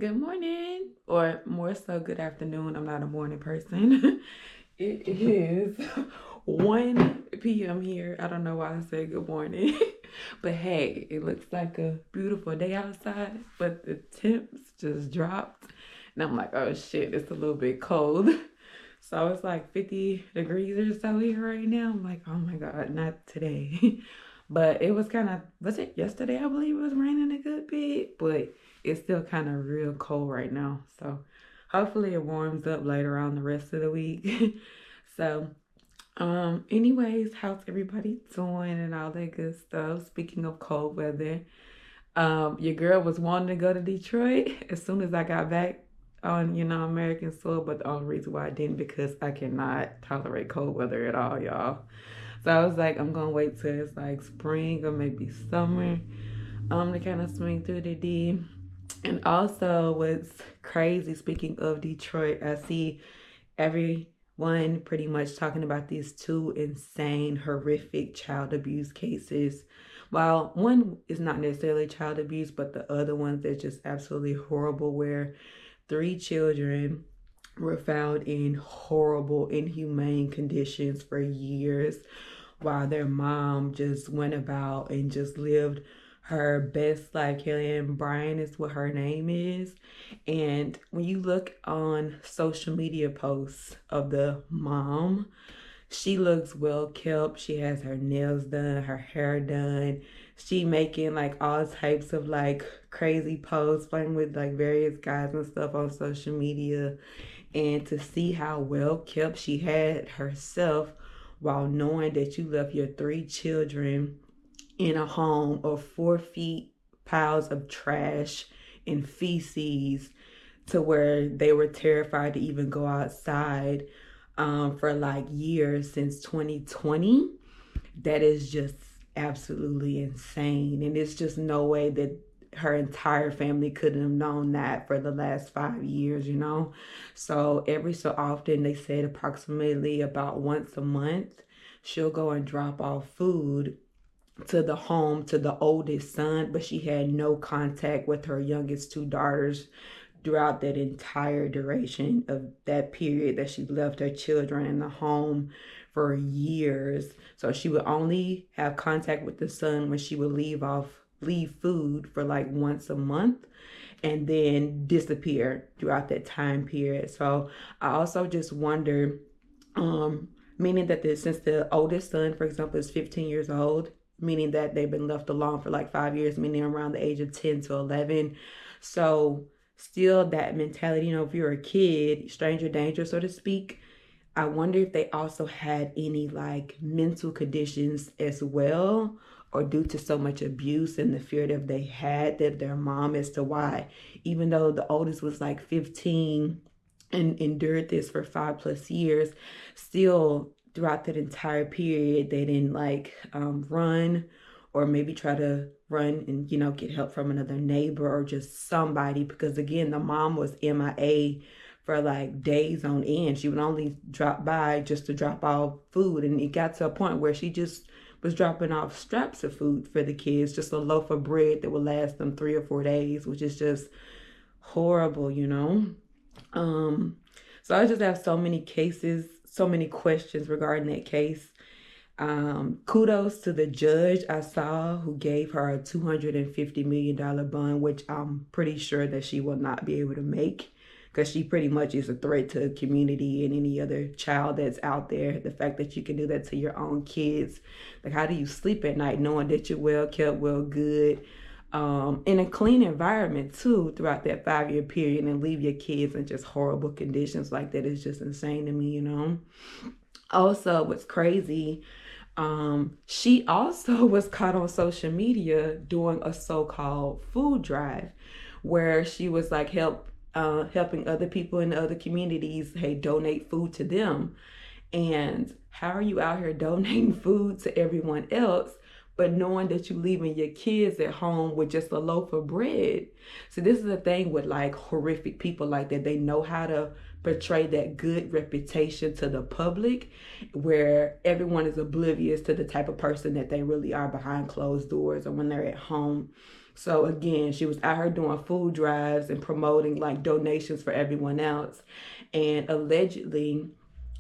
Good morning, or more so, good afternoon. I'm not a morning person. It is 1 p.m. here. I don't know why I said good morning, but hey, it looks like a beautiful day outside, but the temps just dropped, and I'm like, oh shit, it's a little bit cold. So it's like 50 degrees or so here right now. I'm like, oh my God, not today. But it was kind of, was it yesterday? I believe it was raining a good bit, but it's still kind of real cold right now. So hopefully it warms up later on the rest of the week. So, anyways, how's everybody doing and all that good stuff? Speaking of cold weather, your girl was wanting to go to Detroit as soon as I got back on, American soil, but the only reason why I didn't because I cannot tolerate cold weather at all, y'all. So I was like, I'm gonna wait till it's like spring or maybe summer, to kind of swing through the D. And also, what's crazy, speaking of Detroit, I see everyone pretty much talking about these two insane, horrific child abuse cases. While one is not necessarily child abuse, but the other ones are just absolutely horrible, where three children were found in horrible, inhumane conditions for years, while their mom just went about and just lived her best life. Kelli Marie Bryant is what her name is. And when you look on social media posts of the mom, she looks well kept. She has her nails done, her hair done. She making like all types of like crazy posts, playing with like various guys and stuff on social media. And to see how well kept she had herself while knowing that you left your three children in a home of 4 feet piles of trash and feces, to where they were terrified to even go outside, for like years since 2020. That is just absolutely insane. And it's just no way that her entire family couldn't have known that for the last 5 years. So every so often, they said approximately about once a month, she'll go and drop off food to the home to the oldest son, but she had no contact with her youngest two daughters throughout that entire duration of that period that she left her children in the home for years. So she would only have contact with the son when she would leave food for like once a month, and then disappear throughout that time period. So I also just wonder, meaning that since the oldest son, for example, is 15 years old, meaning that they've been left alone for like 5 years, meaning around the age of 10 to 11. So still that mentality, if you're a kid, stranger danger, so to speak. I wonder if they also had any like mental conditions as well, or due to so much abuse and the fear that they had that their mom, as to why, even though the oldest was like 15 and endured this for 5+ years, still throughout that entire period, they didn't like run, or maybe try to run and, get help from another neighbor or just somebody, because again, the mom was MIA for like days on end. She would only drop by just to drop off food. And it got to a point where she just was dropping off straps of food for the kids, just a loaf of bread that would last them 3 or 4 days, which is just horrible. So I just have so many cases, so many questions regarding that case. Kudos to the judge I saw, who gave her a $250 million bond, which I'm pretty sure that she will not be able to make, because she pretty much is a threat to the community and any other child that's out there. The fact that you can do that to your own kids, like, how do you sleep at night knowing that you're well kept, well good, in a clean environment too, throughout that 5-year period, and leave your kids in just horrible conditions like that is just insane to me. Also, what's crazy, she also was caught on social media doing a so-called food drive, where she was like helping other people in other communities, hey, donate food to them. And how are you out here donating food to everyone else, but knowing that you're leaving your kids at home with just a loaf of bread? So this is the thing with like horrific people like that. They know how to portray that good reputation to the public, where everyone is oblivious to the type of person that they really are behind closed doors or when they're at home. So again, she was out here doing food drives and promoting like donations for everyone else. And allegedly,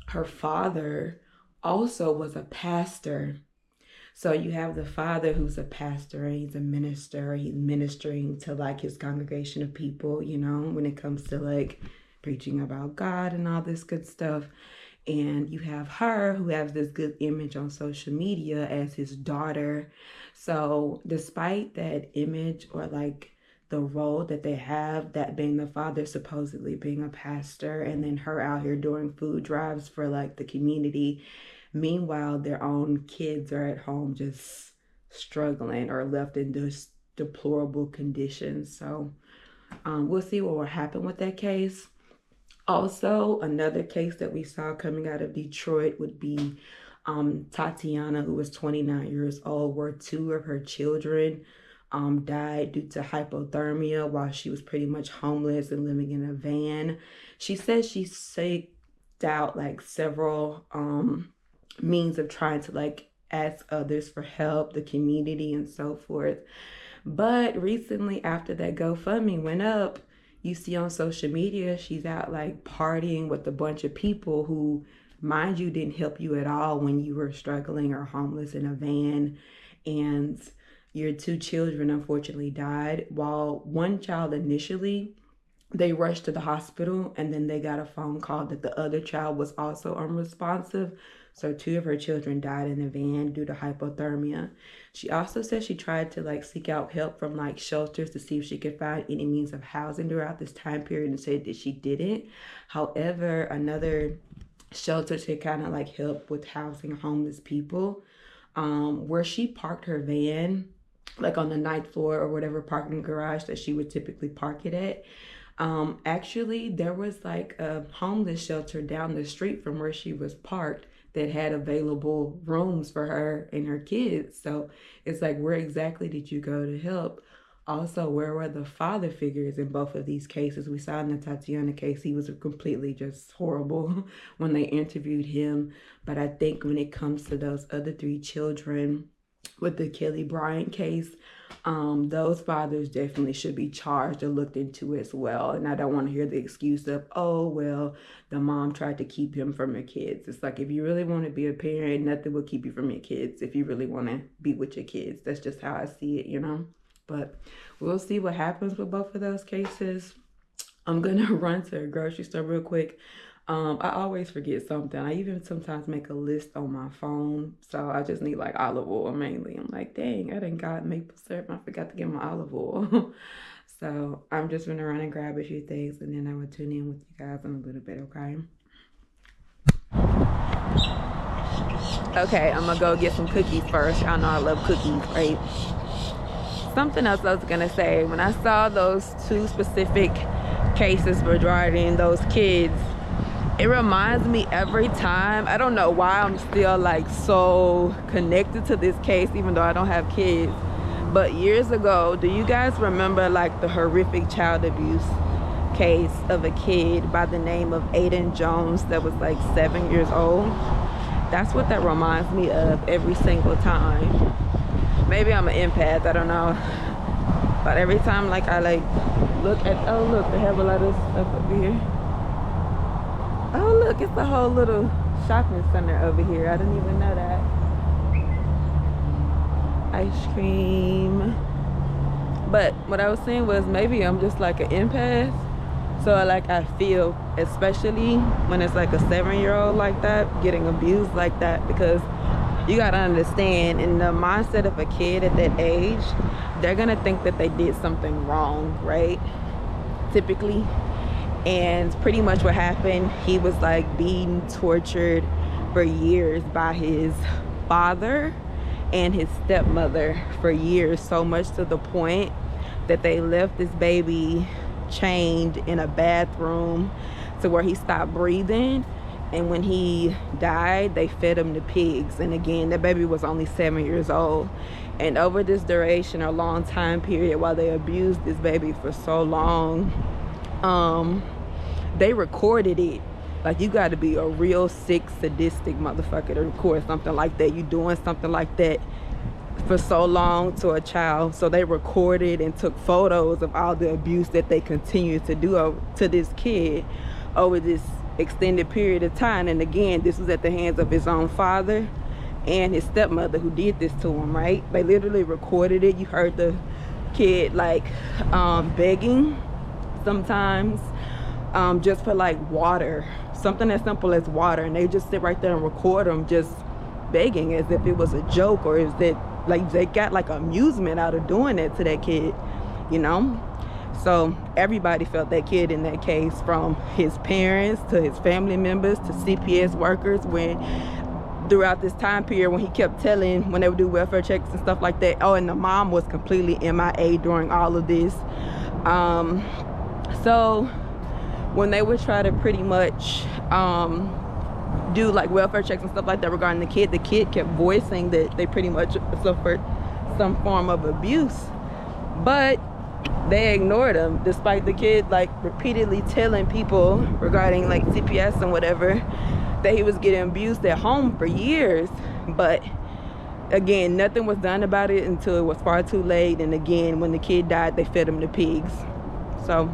her father also was a pastor. So you have the father who's a pastor, and he's a minister. He's ministering to like his congregation of people, you know, when it comes to like preaching about God and all this good stuff. And you have her who has this good image on social media as his daughter. So despite that image, or like the role that they have, that being the father supposedly being a pastor, and then her out here doing food drives for like the community, meanwhile their own kids are at home just struggling or left in this deplorable conditions. So we'll see what will happen with that case. Also, another case that we saw coming out of Detroit would be Tatiana, who was 29 years old, where 2 of her children died due to hypothermia while she was pretty much homeless and living in a van. She says she sought out like several means of trying to like ask others for help, the community and so forth. But recently, after that GoFundMe went up, you see on social media, she's out like partying with a bunch of people who, mind you, didn't help you at all when you were struggling or homeless in a van. And your 2 children unfortunately died. While one child initially, they rushed to the hospital, and then they got a phone call that the other child was also unresponsive. So 2 of her children died in the van due to hypothermia. She also said she tried to like seek out help from like shelters to see if she could find any means of housing throughout this time period, and said that she didn't. However, another shelter to kind of like help with housing homeless people, where she parked her van, like on the 9th floor or whatever parking garage that she would typically park it at. Actually, there was like a homeless shelter down the street from where she was parked that had available rooms for her and her kids. So it's like, where exactly did you go to help? Also, where were the father figures in both of these cases? We saw in the Tatiana case, he was completely just horrible when they interviewed him. But I think when it comes to those other 3 children with the Kelli Bryant case, those fathers definitely should be charged or looked into as well. And I don't want to hear the excuse of, oh, well, the mom tried to keep him from her kids. It's like, if you really want to be a parent, nothing will keep you from your kids if you really want to be with your kids. That's just how I see it, you know. But we'll see what happens with both of those cases. I'm going to run to a grocery store real quick. I always forget something. I even sometimes make a list on my phone. So I just need like olive oil mainly. I'm like, dang, I done got maple syrup. I forgot to get my olive oil. So I'm just going to run and grab a few things, and then I will tune in with you guys in a little bit, okay? Okay, I'm going to go get some cookies first. Y'all know I love cookies, right? Something else I was going to say. When I saw those 2 specific cases regarding those kids, it reminds me every time, I don't know why I'm still like so connected to this case even though I don't have kids, but years ago, do you guys remember like the horrific child abuse case of a kid by the name of Aiden Jones that was like 7 years old? That's what that reminds me of every single time. Maybe I'm an empath, I don't know, but every time like I like look at, oh look, they have a lot of stuff over here. Oh look, it's a whole little shopping center over here. I didn't even know that. Ice cream. But what I was saying was, maybe I'm just like an empath. So like I feel, especially when it's like a 7-year-old like that, getting abused like that, because you gotta understand, in the mindset of a kid at that age, they're gonna think that they did something wrong, right? Typically. And pretty much what happened, he was like being tortured for years by his father and his stepmother for years, so much to the point that they left this baby chained in a bathroom to where he stopped breathing. And when he died, they fed him to pigs. And again, that baby was only 7 years old. And over this duration, or long time period, while they abused this baby for so long, they recorded it. Like, you got to be a real sick, sadistic motherfucker to record something like that. You doing something like that for so long to a child. So they recorded and took photos of all the abuse that they continued to do to this kid over this extended period of time. And again, this was at the hands of his own father and his stepmother who did this to him, right? They literally recorded it. You heard the kid like begging sometimes, just for like water, something as simple as water, and they just sit right there and record them just begging as if it was a joke, or is that like they got like amusement out of doing that to that kid, you know? So everybody felt that kid in that case, from his parents to his family members to CPS workers, when throughout this time period when he kept telling, when they would do welfare checks and stuff like that. Oh, and the mom was completely MIA during all of this. So when they would try to pretty much do like welfare checks and stuff like that regarding the kid kept voicing that they pretty much suffered some form of abuse, but they ignored him despite the kid like repeatedly telling people regarding like CPS and whatever that he was getting abused at home for years. But again, nothing was done about it until it was far too late. And again, when the kid died, they fed him to pigs. So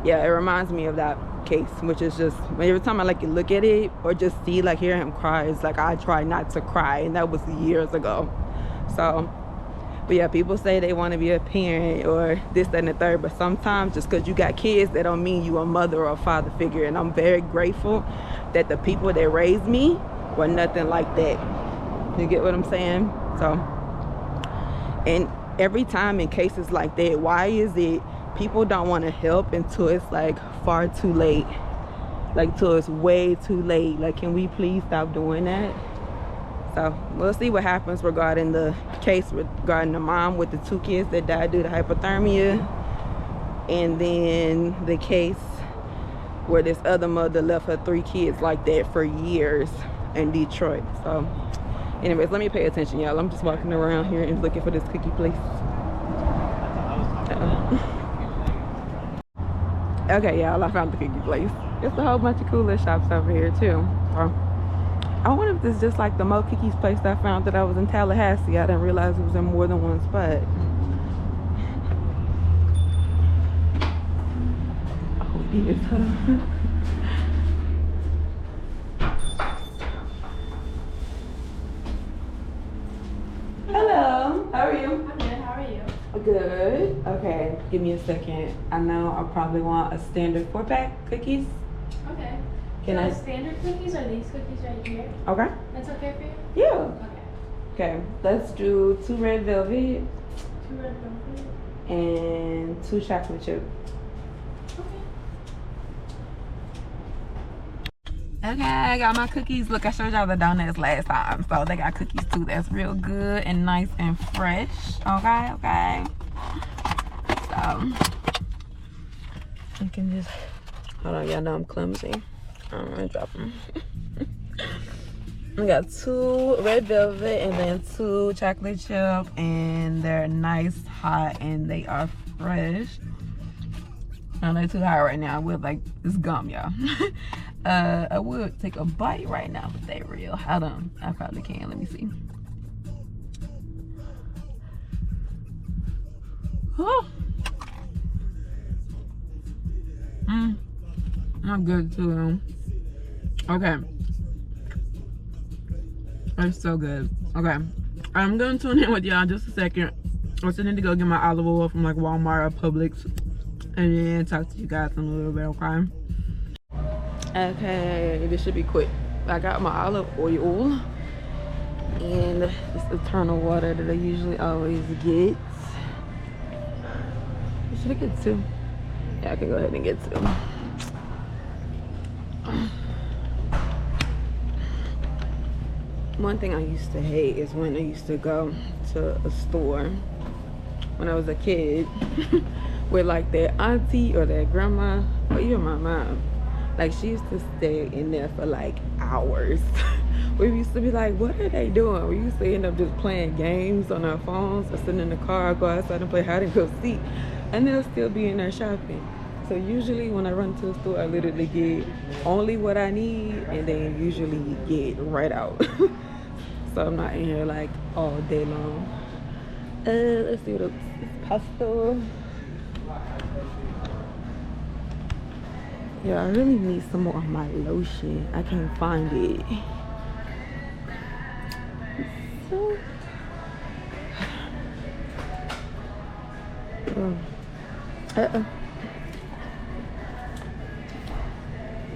yeah, it reminds me of that case, which is just, every time I like look at it or just see like hear him cry, it's like I try not to cry, and that was years ago. So but yeah, people say they want to be a parent or this, that, and the third, but sometimes just because you got kids, that don't mean you a mother or a father figure. And I'm very grateful that the people that raised me were nothing like that. You get what I'm saying? So, and every time in cases like that, why is it people don't want to help until it's like far too late? Like till it's way too late. Like, can we please stop doing that? So we'll see what happens regarding the case regarding the mom with the 2 kids that died due to hypothermia, and then the case where this other mother left her 3 kids like that for years in Detroit. So anyways, let me pay attention, y'all. I'm just walking around here and looking for this cookie place. Okay, y'all, I found the cookie place. It's a whole bunch of cooler shops over here too. So I wonder if this is just like the Mo Cookies place that I found that I was in Tallahassee. I didn't realize it was in more than one spot. Oh, yes. Hello. How are you? I'm good. How are you? Good. Okay, give me a second. I know I probably want a standard 4-pack cookies. Okay. Can I? Standard cookies or these cookies right here? Okay. That's okay for you? Yeah. Okay. Okay, let's do 2 red velvet 2 red velvet and 2 chocolate chip. Okay, I got my cookies. Look, I showed y'all the donuts last time, so they got cookies too. That's real good and nice and fresh. Okay, okay. So you can just hold on, y'all know I'm clumsy. I'm gonna drop them. We got 2 red velvet and then 2 chocolate chip, and they're nice, hot, and they are fresh. I know they're too hot right now. I would like this gum, y'all. I would take a bite right now, but they real. Hold on, I probably can. Let me see. Oh. I'm good too. Okay. It's so good. Okay, I'm gonna tune in with y'all in just a second. I still need to go get my olive oil from like Walmart or Publix, and then talk to you guys in a little bit. Okay. Okay, this should be quick. I got my olive oil and this eternal water that I usually always get. Should I get 2? Yeah, I can go ahead and get 2. One thing I used to hate is when I used to go to a store when I was a kid with like that auntie or that grandma or even my mom. Like, she used to stay in there for like hours. We used to be like, what are they doing? We used to end up just playing games on our phones or sitting in the car, go outside and play hide and go seek, and they'll still be in there shopping. So usually when I run to the store, I literally get only what I need and then usually get right out. so I'm not in here like all day long. Let's see what else. It's pasta. Yeah, I really need some more of my lotion. I can't find it. So,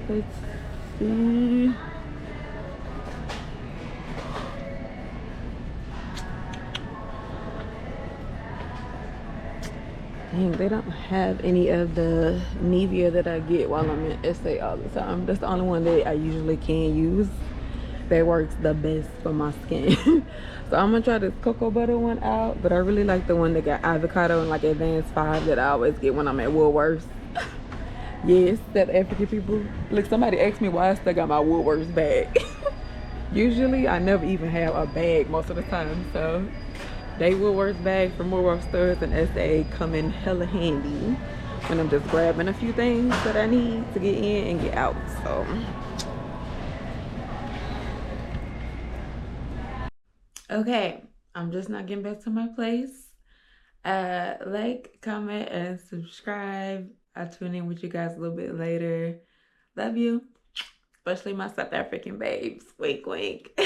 let's see. Dang, they don't have any of the Nivea that I get while I'm in SA all the time. That's the only one that I usually can use. That works the best for my skin. So I'm gonna try this cocoa butter one out, but I really like the one that got avocado and like advanced 5 that I always get when I'm at Woolworths. Yes, that African people. Look, somebody asked me why I still got my Woolworths bag. Usually I never even have a bag most of the time, so they Woolworths bag from Woolworths stores and SA come in hella handy when I'm just grabbing a few things that I need to get in and get out. So Okay, I'm just not getting back to my place. Like, comment, and subscribe. I'll tune in with you guys a little bit later. Love you, especially my South African babes. Wink, wink.